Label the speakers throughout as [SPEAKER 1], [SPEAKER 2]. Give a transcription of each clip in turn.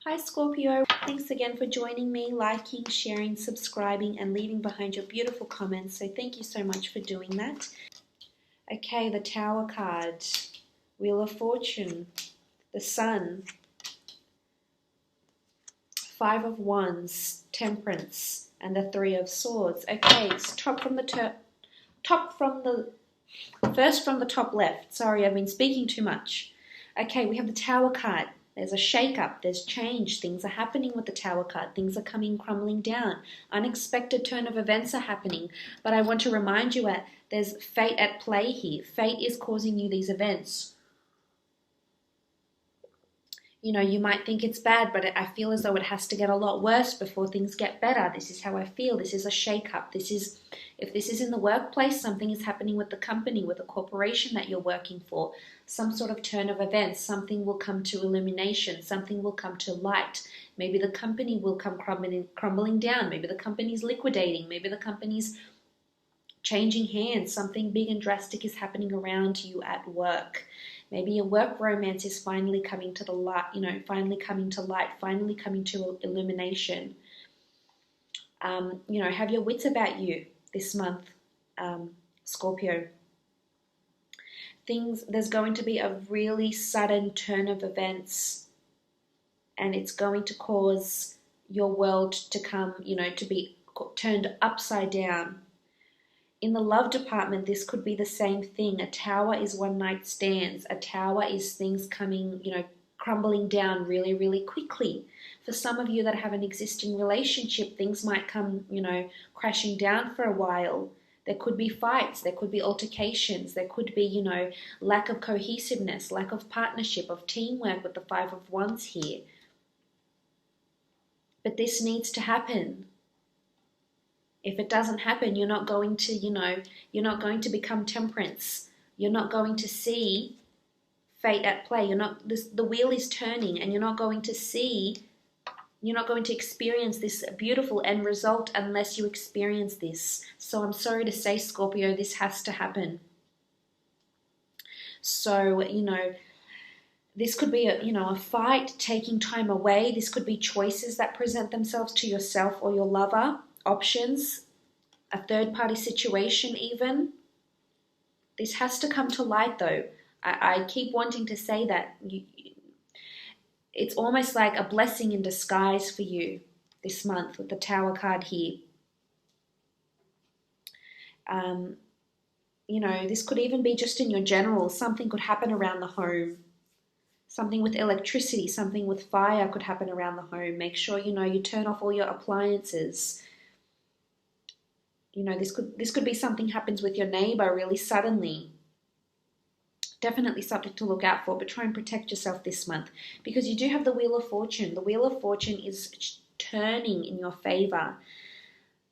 [SPEAKER 1] Hi Scorpio, thanks again for joining me, liking, sharing, subscribing and leaving behind your beautiful comments. So thank you so much for doing that. Okay, the Tower card, Wheel of Fortune, the Sun, Five of Wands, Temperance and the Three of Swords. Okay, it's first from the top left. Sorry, I've been speaking too much. Okay, we have the Tower card. There's a shake-up, there's change, things are happening with the Tower card, things are crumbling down, unexpected turn of events are happening. But I want to remind you that there's fate at play here. Fate is causing you these events. You know, you might think it's bad, but I feel as though it has to get a lot worse before things get better. This is how I feel. This is a shake-up. If this is in the workplace, something is happening with the company, with the corporation that you're working for. Some sort of turn of events. Something will come to illumination. Something will come to light. Maybe the company will come crumbling down. Maybe the company's liquidating. Maybe the company's changing hands. Something big and drastic is happening around you at work. Maybe your work romance is finally coming to the light, finally coming to light, finally coming to illumination. Have your wits about you this month, Scorpio. There's going to be a really sudden turn of events, and it's going to cause your world to to be turned upside down. In the love department, this could be the same thing. A tower is one night stands. A tower is things coming, crumbling down really, really quickly. For some of you that have an existing relationship, things might come, crashing down for a while. There could be fights. There could be altercations. There could be, lack of cohesiveness, lack of partnership, of teamwork with the Five of Wands here. But this needs to happen. If it doesn't happen, you're not going to become Temperance. You're not going to see fate at play. The wheel is turning, and you're not going to experience this beautiful end result unless you experience this. So I'm sorry to say, Scorpio, this has to happen. So, this could be a fight, taking time away. This could be choices that present themselves to yourself or your lover. Options, a third-party situation even. This has to come to light, though. I keep wanting to say that. It's almost like a blessing in disguise for you this month with the Tower card here. This could even be just in your general. Something could happen around the home. Something with electricity, something with fire could happen around the home. Make sure, you turn off all your appliances. This could be something happens with your neighbor really suddenly. Definitely something to look out for, but try and protect yourself this month because you do have the Wheel of Fortune. The Wheel of Fortune is turning in your favor.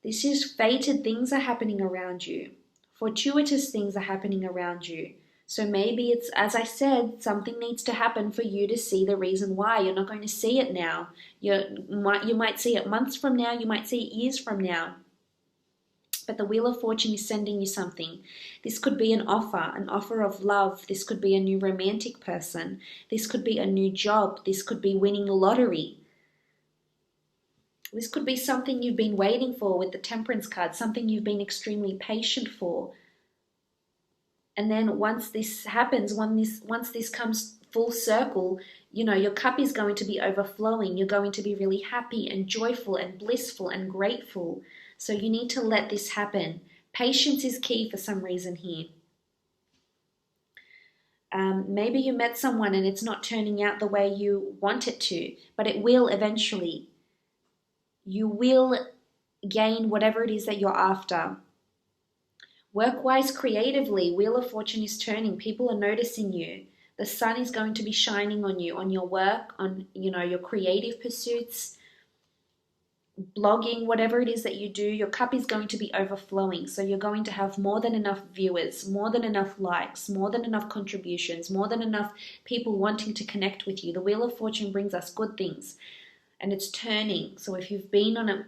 [SPEAKER 1] This is fated things are happening around you. Fortuitous things are happening around you. So maybe it's, as I said, something needs to happen for you to see the reason why. You're not going to see it now. You might see it months from now. You might see it years from now. But the Wheel of Fortune is sending you something. This could be an offer of love. This could be a new romantic person. This could be a new job. This could be winning the lottery. This could be something you've been waiting for with the Temperance card, something you've been extremely patient for. And then once this happens, once this comes full circle, your cup is going to be overflowing. You're going to be really happy and joyful and blissful and grateful. So you need to let this happen. Patience is key for some reason here. Maybe you met someone and it's not turning out the way you want it to, but it will eventually. You will gain whatever it is that you're after. Work-wise, creatively, Wheel of Fortune is turning. People are noticing you. The sun is going to be shining on you, on your work, on your creative pursuits. Blogging, whatever it is that you do, your cup is going to be overflowing. So you're going to have more than enough viewers, more than enough likes, more than enough contributions, more than enough people wanting to connect with you. The Wheel of Fortune brings us good things and it's turning. So if you've been on a,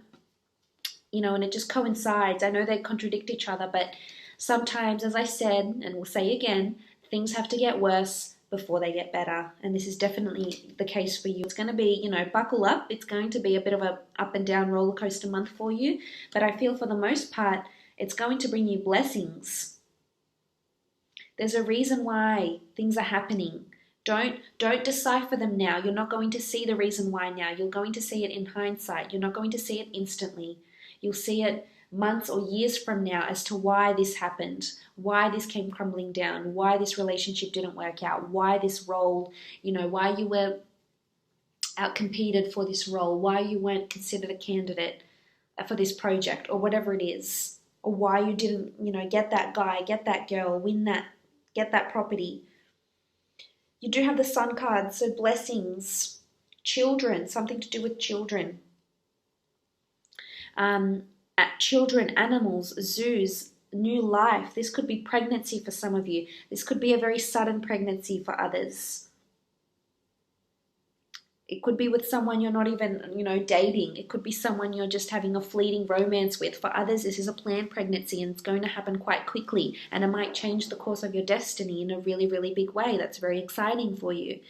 [SPEAKER 1] and it just coincides. I know they contradict each other, but sometimes, as I said, and we'll say again, things have to get worse before they get better. And this is definitely the case for you. It's going to be, you know, buckle up. It's going to be a bit of a up and down roller coaster month for you. But I feel for the most part, it's going to bring you blessings. There's a reason why things are happening. Don't decipher them now. You're not going to see the reason why now. You're going to see it in hindsight. You're not going to see it instantly. You'll see it months or years from now as to why this happened, why this came crumbling down, why this relationship didn't work out, why this role, you know, why you were outcompeted for this role, why you weren't considered a candidate for this project or whatever it is, or why you didn't, you know, get that guy, get that girl, win that, get that property. You do have the Sun card, so blessings, children, something to do with children. Children, animals, zoos, new life. This could be pregnancy for some of you. This could be a very sudden pregnancy for others. It could be with someone you're not even, you know, dating. It could be someone you're just having a fleeting romance with. For others, this is a planned pregnancy and it's going to happen quite quickly, and it might change the course of your destiny in a really, really big way. That's very exciting for you.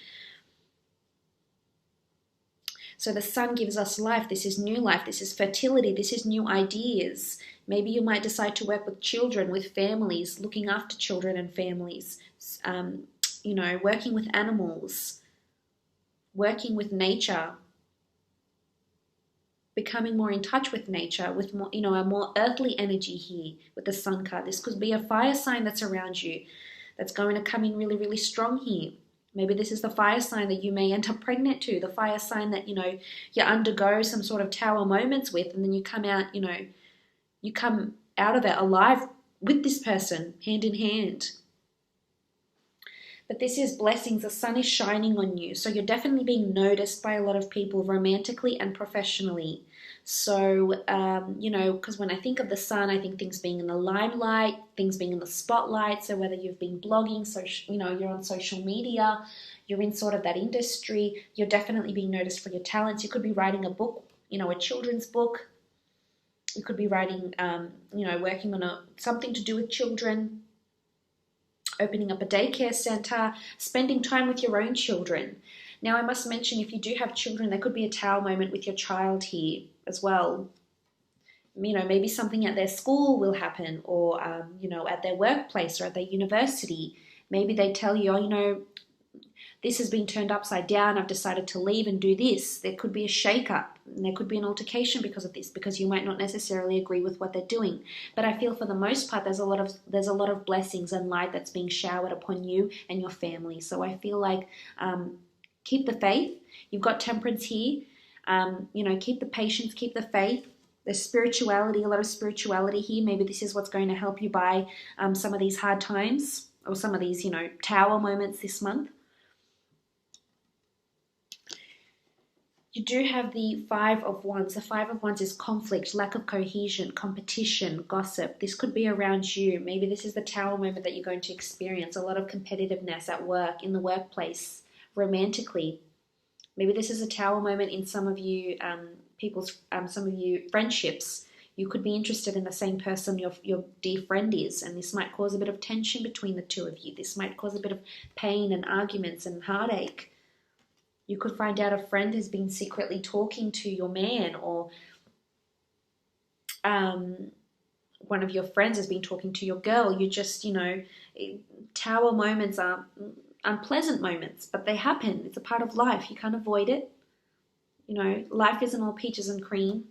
[SPEAKER 1] So the Sun gives us life. This is new life. This is fertility. This is new ideas. Maybe you might decide to work with children, with families, looking after children and families, you know, working with animals, working with nature, becoming more in touch with nature, with more, you know, a more earthly energy here with the Sun card. This could be a fire sign that's around you that's going to come in really, really strong here. Maybe this is the fire sign that you may end up pregnant to, the fire sign that, you know, you undergo some sort of tower moments with, and then you come out, you know, you come out of it alive with this person, hand in hand. But this is blessings. The sun is shining on you. So you're definitely being noticed by a lot of people romantically and professionally. So, you know, because when I think of the sun, I think things being in the limelight, things being in the spotlight. So whether you've been blogging, so, you know, you're on social media, you're in sort of that industry, you're definitely being noticed for your talents. You could be writing a book, you know, a children's book. You could be writing, you know, working on something to do with children, opening up a daycare center, spending time with your own children. Now, I must mention, if you do have children, there could be a tower moment with your child here as well. You know, maybe something at their school will happen, or, you know, at their workplace or at their university. Maybe they tell you, oh, you know, this has been turned upside down. I've decided to leave and do this. There could be a shake-up, and there could be an altercation because of this, because you might not necessarily agree with what they're doing. But I feel for the most part, there's a lot of blessings and light that's being showered upon you and your family. So I feel like keep the faith. You've got Temperance here. You know, keep the patience, keep the faith. There's spirituality, a lot of spirituality here. Maybe this is what's going to help you by some of these hard times, or some of these, you know, tower moments this month. You do have the Five of Wands. The Five of Wands is conflict, lack of cohesion, competition, gossip. This could be around you. Maybe this is the tower moment that you're going to experience. A lot of competitiveness at work, in the workplace, romantically. Maybe this is a tower moment in some of you some of you friendships. You could be interested in the same person your dear friend is, and this might cause a bit of tension between the two of you. This might cause a bit of pain and arguments and heartache. You could find out a friend has been secretly talking to your man, or one of your friends has been talking to your girl. You just, you know, tower moments are unpleasant moments, but they happen. It's a part of life. You can't avoid it. You know, life isn't all peaches and cream.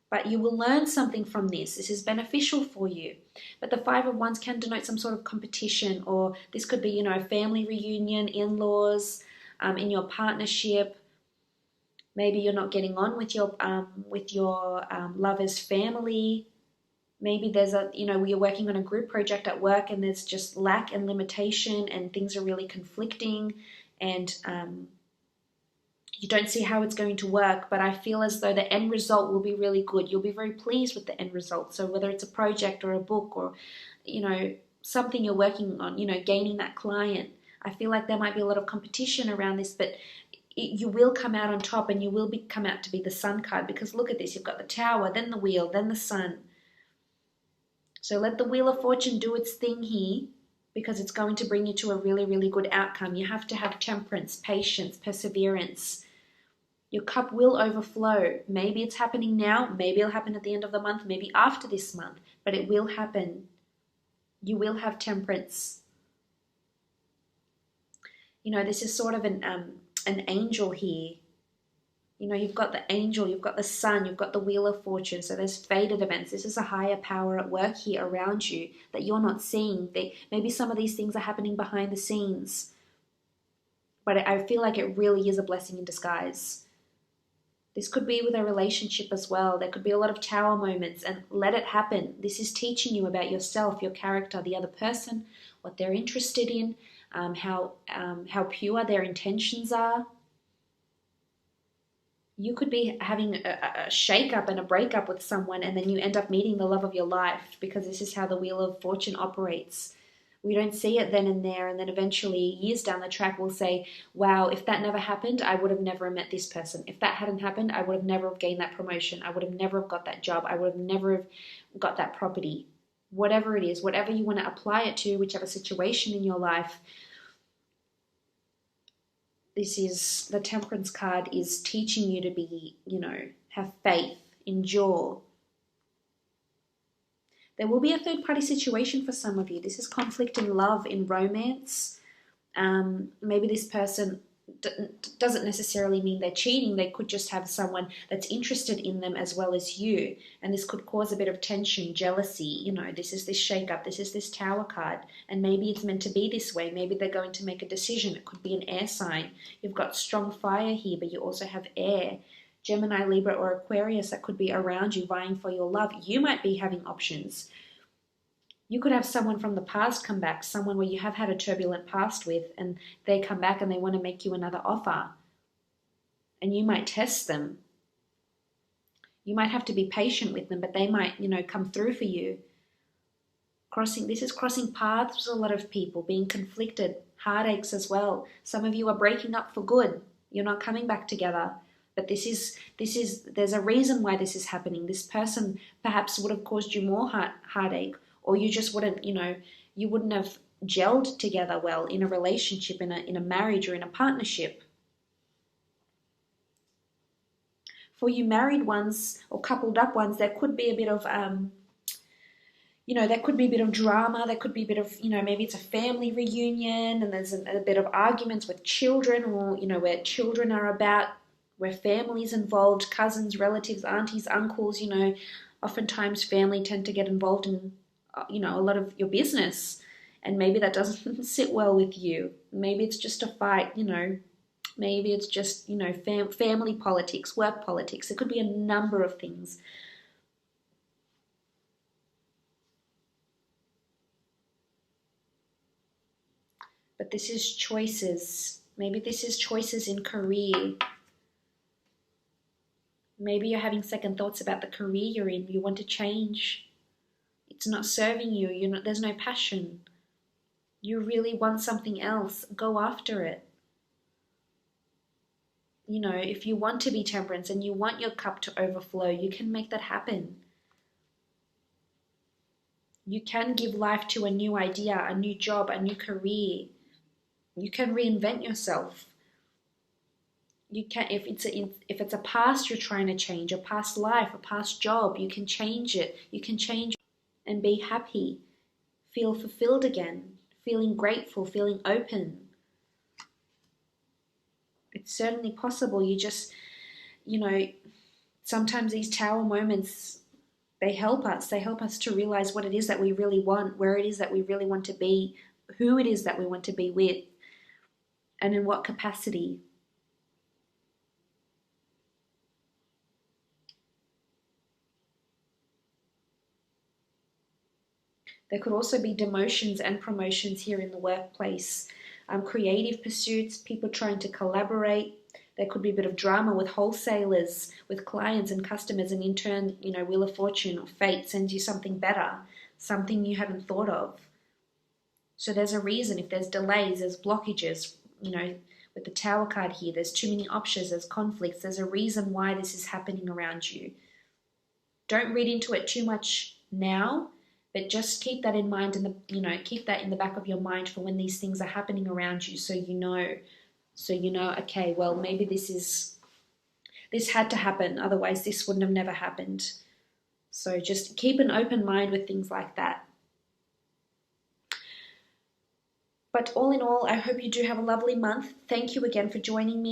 [SPEAKER 1] But you will learn something from this. This is beneficial for you. But the Five of Wands can denote some sort of competition, or this could be, you know, a family reunion, in-laws, in your partnership. Maybe you're not getting on with your lover's family. Maybe there's you know, you're working on a group project at work and there's just lack and limitation and things are really conflicting, and you don't see how it's going to work, but I feel as though the end result will be really good. You'll be very pleased with the end result. So whether it's a project or a book, or, you know, something you're working on, you know, gaining that client, I feel like there might be a lot of competition around this, but you will come out on top, and you will come out to be the Sun card, because look at this. You've got the Tower, then the Wheel, then the Sun. So let the Wheel of Fortune do its thing here. because it's going to bring you to a really, really good outcome. You have to have temperance, patience, perseverance. Your cup will overflow. Maybe it's happening now. Maybe it'll happen at the end of the month. Maybe after this month. But it will happen. You will have temperance. You know, this is sort of an angel here. You know, you've got the angel, you've got the sun, you've got the wheel of fortune. So there's fated events. This is a higher power at work here around you that you're not seeing. Maybe some of these things are happening behind the scenes. But I feel like it really is a blessing in disguise. This could be with a relationship as well. There could be a lot of tower moments, and let it happen. This is teaching you about yourself, your character, the other person, what they're interested in, how pure their intentions are. You could be having a shake-up and a breakup with someone, and then you end up meeting the love of your life, because this is how the Wheel of Fortune operates. We don't see it then and there, and then eventually, years down the track, we'll say, wow, if that never happened, I would have never met this person. If that hadn't happened, I would have never have gained that promotion. I would have never have got that job. I would have never have got that property. Whatever it is, whatever you want to apply it to, whichever situation in your life, this is, the Temperance card is teaching you to be, you know, have faith, endure. There will be a third-party situation for some of you. This is conflict in love, in romance. Maybe this person doesn't necessarily mean they're cheating. They could just have someone that's interested in them as well as you. And this could cause a bit of tension, jealousy. You know, this is this shake-up. This is this Tower card. And maybe it's meant to be this way. Maybe they're going to make a decision. It could be an air sign. You've got strong fire here, but you also have air. Gemini, Libra, or Aquarius that could be around you vying for your love. You might be having options. You could have someone from the past come back, someone where you have had a turbulent past with, and they come back and they want to make you another offer. And you might test them. You might have to be patient with them, but they might, you know, come through for you. This is crossing paths with a lot of people, being conflicted, heartaches as well. Some of you are breaking up for good. You're not coming back together. But there's a reason why this is happening. This person perhaps would have caused you more heartache, or you just wouldn't, you know, you wouldn't have gelled together well in a relationship, in a marriage or in a partnership. For you married ones or coupled up ones, there could be a bit of, you know, there could be a bit of drama. There could be a bit of, you know, maybe it's a family reunion and there's a bit of arguments with children, or, you know, where children are about, where family's involved, cousins, relatives, aunties, uncles, you know, oftentimes family tend to get involved in, you know, a lot of your business, and maybe that doesn't sit well with you. Maybe it's just a fight, you know, maybe it's just, you know, family politics, work politics. It could be a number of things. But this is choices. Maybe this is choices in career. Maybe you're having second thoughts about the career you're in. You want to change. It's not serving you. There's no passion. You really want something else. Go after it. You know, if you want to be temperance and you want your cup to overflow, you can make that happen. You can give life to a new idea, a new job, a new career. You can reinvent yourself. You can, if it's a past you're trying to change, a past life, a past job, you can change it. You can change and be happy, feel fulfilled again, feeling grateful, feeling open. It's certainly possible. You just, you know, sometimes these tower moments, they help us. They help us to realize what it is that we really want, where it is that we really want to be, who it is that we want to be with, and in what capacity. There could also be demotions and promotions here in the workplace. Creative pursuits, people trying to collaborate. There could be a bit of drama with wholesalers, with clients and customers, and in turn, you know, Wheel of Fortune or fate sends you something better, something you haven't thought of. So there's a reason. If there's delays, there's blockages, you know, with the Tower card here, there's too many options, there's conflicts. There's a reason why this is happening around you. Don't read into it too much now. But just keep that in mind, and keep that in the back of your mind for when these things are happening around you, so you know, okay, well, maybe this had to happen, otherwise this wouldn't have never happened. So just keep an open mind with things like that. But all in all, I hope you do have a lovely month. Thank you again for joining me.